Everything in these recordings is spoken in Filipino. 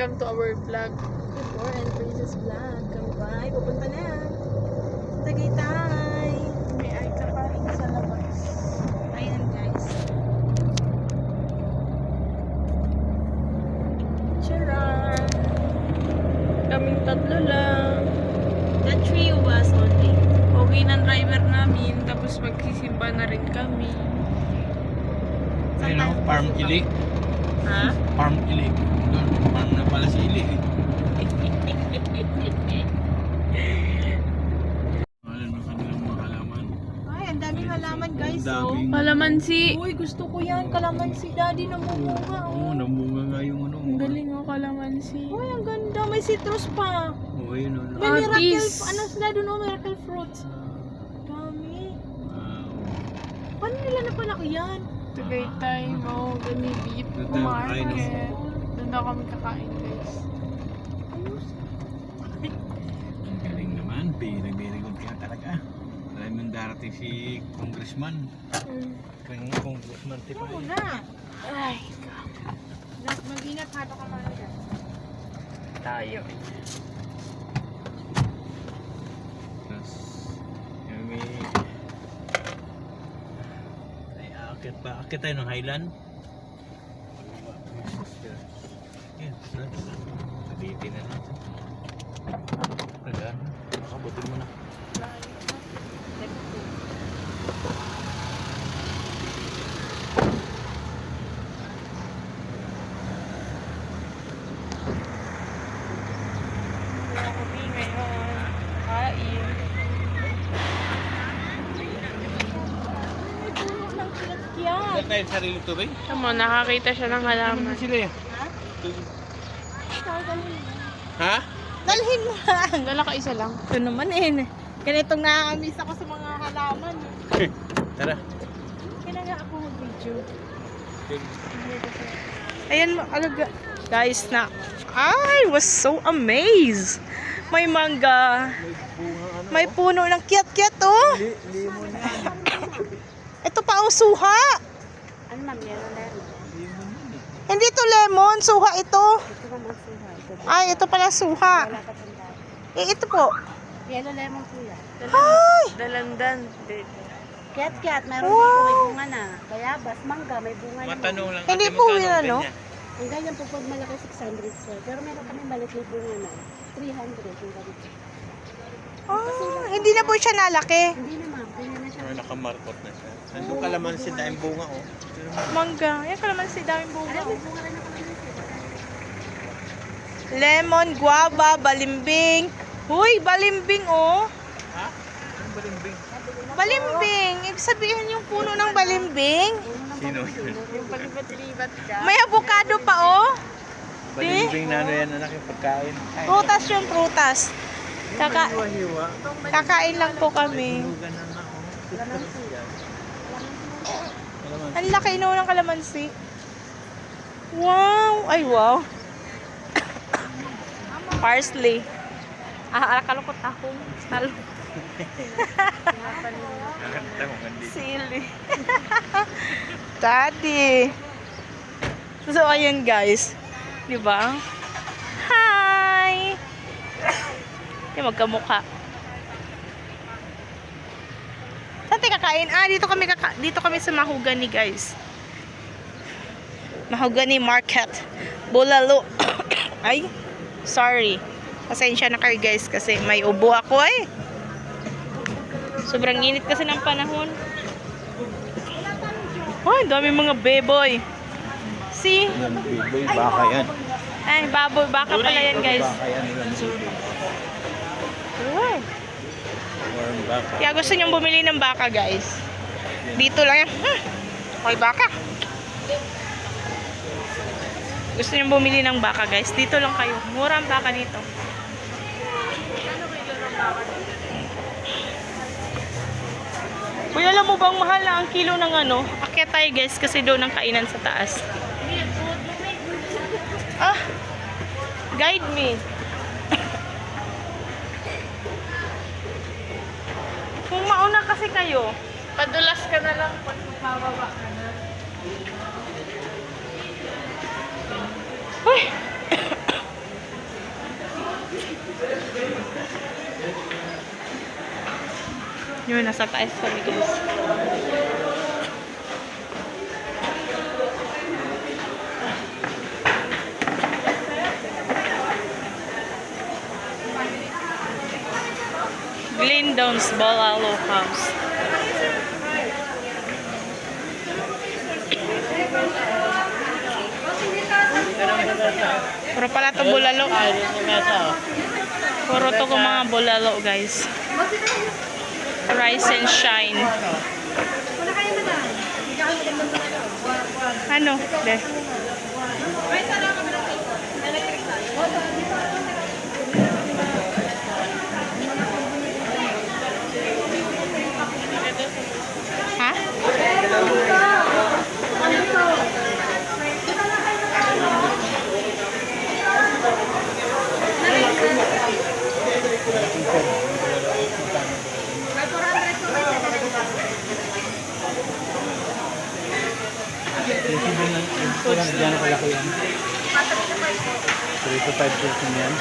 welcome to our vlog. Before and Princess Vlog. Kami ba? Pupunta na. Tagaytay. May ay kakain sa labas. Ayan guys. Charan. Kaming tatlo lang. The three of us only. Pogi ng driver namin. Tapos magsisimba na rin kami. Ayun o, farm ili. Ha? Farm ili. Doon, farm na pala si ili. Wala na kanilang mga halaman. Ay, ang daming halaman guys. Ang daming... Kalamansi. Uy, gusto ko yan. Kalamansi daddy na mamunga. Oo, namunga nga yung ano. Ang galing oh, kalamansi. Uy, ang ganda. May citrus pa. Oo, ayun o. May miracle. Artist. Ano sila doon? Miracle fruits. Dami. Wow. Paano nila napalaki yan? Tagaytay, mo, gani beef, Doon tayo kakain, no? market. Doon daw kami kakain guys. Ang galing naman. Very good kaya talaga. Alam mo darating si congressman. Kanyang congressman tipo Oo eh. na. Ay, Mag-ingat ha. Baka malaga. tayo. Tapos, kami... Ay, akit tayo ng Highland. Yan, sabitin na natin. Nagaan, makabutin mo na. Kami ngayon. Kain. Saan tayo sarili tubig? Tama, nakakita siya ng halaman. Sila yan. Ha? Dalhin mo ha. Dala ka isa lang. Ito naman eh. Ganitong nakakamiss ako sa mga halaman. Tara. Kaya nga ako mag-video. Ayan, alaga. Guys, na I was so amazed. May mangga. May puno ng kiyat-kiyat oh. Limon yan. Ito pa ang suha. Ano ma'am, yan ang lemon. Limon yan eh. Hindi to lemon, suha ito. Ito pa mga suha. Ito po. Ay, ito pala suha. Wala ka tandaan. Ito po. Yellow lemon po yan. Ay! Dalandan. Ket-ket, mayroon Wow. dito may bunga na. Bayabas, mangga, may bunga na. Matanong lang. Hindi ate, po magkano yun, ano? ganyan? Ang ganyan po pag malaki 600 sir. Pero meron kami maliit na bunga na. 300 yung ganito. Ah, hindi na po siya nalaki. Hindi na ma'am, ganyan na siya. Ano, nakamarkot na siya. Nandun ka laman si Daing Bunga oh. Mangga. Yan ka naman si daming bunga. Alam, may bunga rin ako naman sir. Lemon, guava, balimbing. Huy, balimbing oh. Ha? Ano balimbing? Balimbing. Ibig sabihin yung puno ng balimbing. Sino yun? Yung palibat-libat ka. May avocado pa oh. Balimbing na ano yan anak yung pagkain. Prutas yung prutas. Hiwa-hiwa. Kakain lang po kami. Hinugan na na oh. Alaman. Ang laki no ng kalamansi. Wow! Ay, wow. Parsley. Kalukot ako. Nakakanta mo hindi. Sili. Daddy. So, ayun guys. Diba? Hi! Yung magkamukha. Saan tayo kakain? Ah, dito kami sa Mahogany guys. Mahogany Market. Bulalo. Ay, sorry. Pasensya na kayo guys kasi may ubo ako eh. Sobrang init kasi ng panahon. Ay, dami mga beboy. See? Yan, biboy, baka yan. Ay, baboy. Baka pala yan guys. Baka yan, yan, biboy. Wow. Warm baka. Kaya gusto niyong bumili ng baka guys. Dito lang yan. Okay, baka. Gusto niyong bumili ng baka guys. Dito lang kayo. Mura ang baka dito. Uy, alam mo bang mahal na ang kilo ng ano? Akyat tayo guys kasi doon ang kainan sa taas. Ah, guide me. Kung mauna kasi kayo, Padulas ka na lang pag mababa ka na. uy, Yun, nasa taas kami guys. Glendown's Balalo House. Puro pala to bulalo. Puro to kung mga bulalo guys. Rise and shine. Ano? De. Ha? Gano'n kalaki yan? 3 to 5 person yan.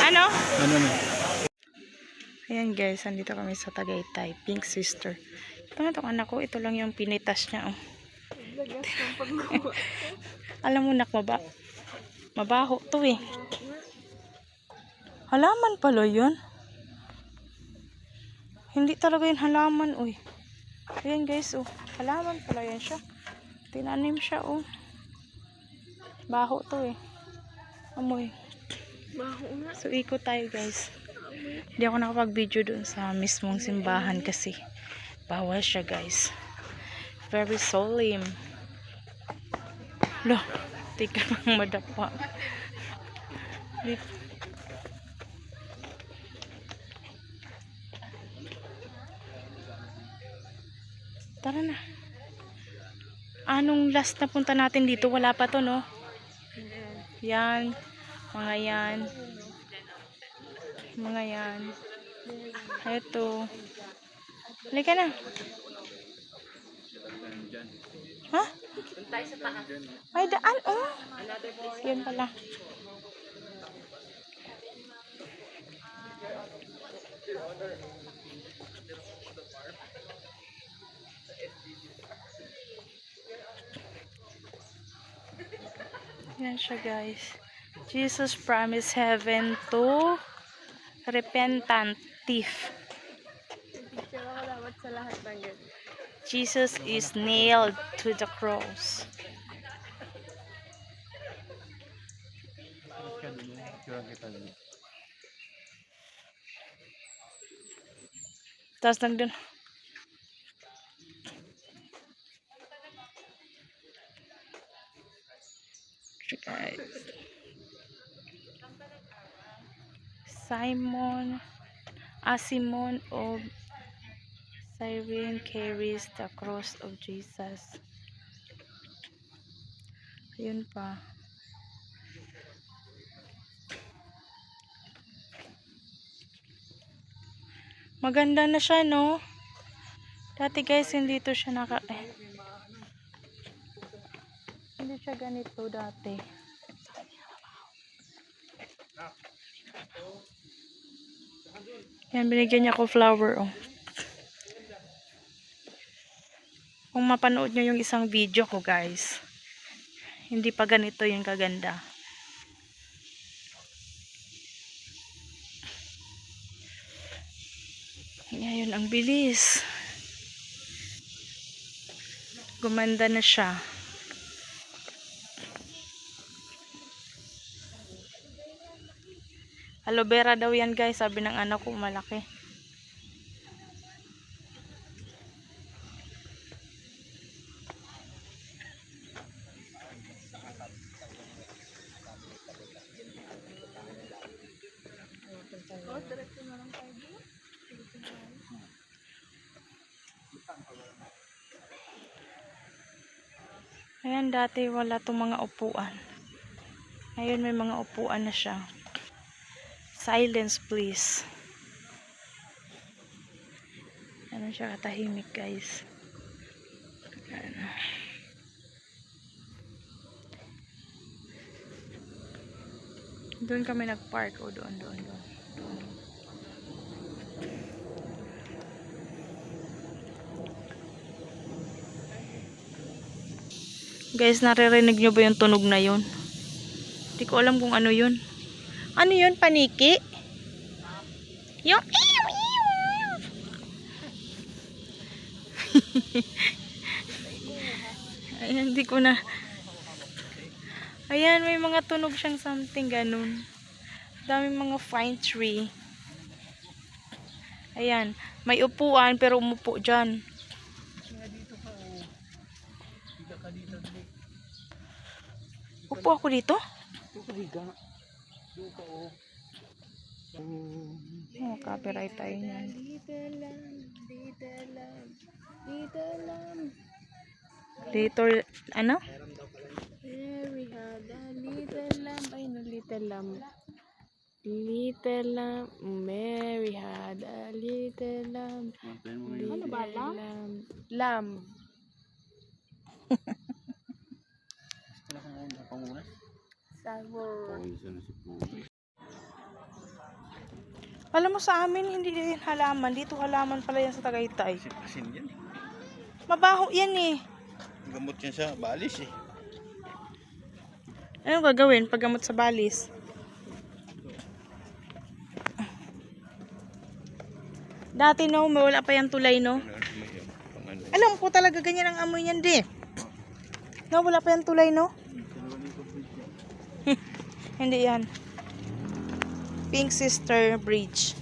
Ano? Ano na? Ayan guys, andito kami sa Tagaytay. Pink Sister. Ito na itong anak ko. Ito lang yung pinitas niya. Oh. Alam mo nak, mabaho to eh. Halaman pala yun. Hindi talaga yung halaman. Uy. Ayan guys. Oh. Halaman pala yan siya. Tinanim siya. Oh. Baho to eh. Amoy. Baho nga. So ikot tayo guys. Hindi ako nakapag-video dun sa mismong simbahan kasi bawal siya guys. Very solemn. Lo, tika pang madapa. Tara na. Anong last na punta natin dito? Wala pa to, no? Yan. Mga yan. Mga yan. Eto. Halika na. Ha? May daan, oh. Yan pala. Yan siya guys. Jesus promised heaven to repentant thief. Jesus is nailed to the cross. Tapos nagdun. Simon of Cyrene carries the cross of Jesus. Ayun pa. Maganda na siya, no? Dati guys, hindi to siya hindi siya ganito dati. Yan, binigyan niya ko flower, oh. Kung mapanood nyo yung isang video ko, guys, hindi pa ganito yung kaganda. Ngayon, ang bilis. Gumanda na siya. Aloe vera daw yan guys, sabi ng anak ko, malaki. Ayan, dati wala itong mga upuan. Ngayon may mga upuan na siya. Silence please. Ano siya katahimik guys. Ayan. Doon kami nag-park. O, doon. Doon. Guys, naririnig nyo ba yung tunog na yun? Hindi ko alam kung ano yun. Ano yun? Paniki? Yung ayan, hindi ko na. Ayan, may mga tunog siyang something ganun. Daming mga fine tree. Ayan, may upuan pero umupo dyan. Upo ako dito? Oh, copyright tayo niyan. Later, ano? Mary had a little lamb. Ay, no, little lamb. Little lamb. Mary had a little lamb. Ano ba, lamb? Lamb. Sabor. Alam mo sa amin, hindi din halaman. Dito halaman pala yan sa Tagaytay. Asin yan. Mabaho yan eh. Gamot yan sa balis eh. Anong gagawin paggamot sa balis? Dati no, wala pa yung tulay no. Alam ko talaga ganyan ang amoy niyan di. No, wala pa yung tulay no. Hindi yan. Pink Sister Bridge.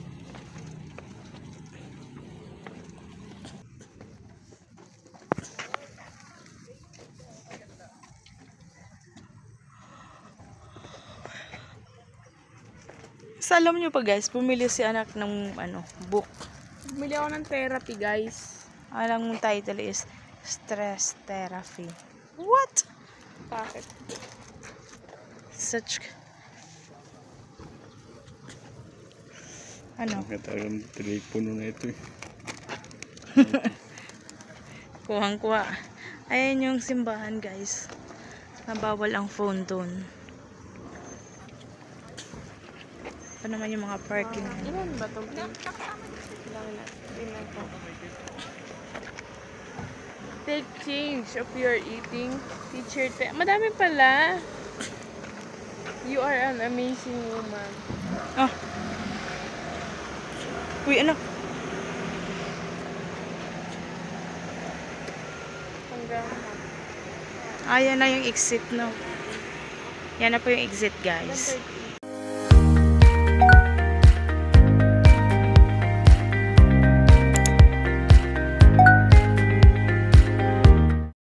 Sa alam nyo pa guys, bumili si anak ng book. Bumili ako ng therapy, guys. Ang title is Stress Therapy. What? Bakit? Such ano? Katagang telepono na ito eh. Kuhang-kuha. Ayan yung simbahan guys. Nabawal ang phone doon. Ito naman yung mga parking. Ilan ba itong ilan to? Take change of your eating. Teacher, madami pala. You are an amazing woman. Ah. Uy, ano? Hanggang Ayan na yung exit, no? Yan na po yung exit, guys. 1:38.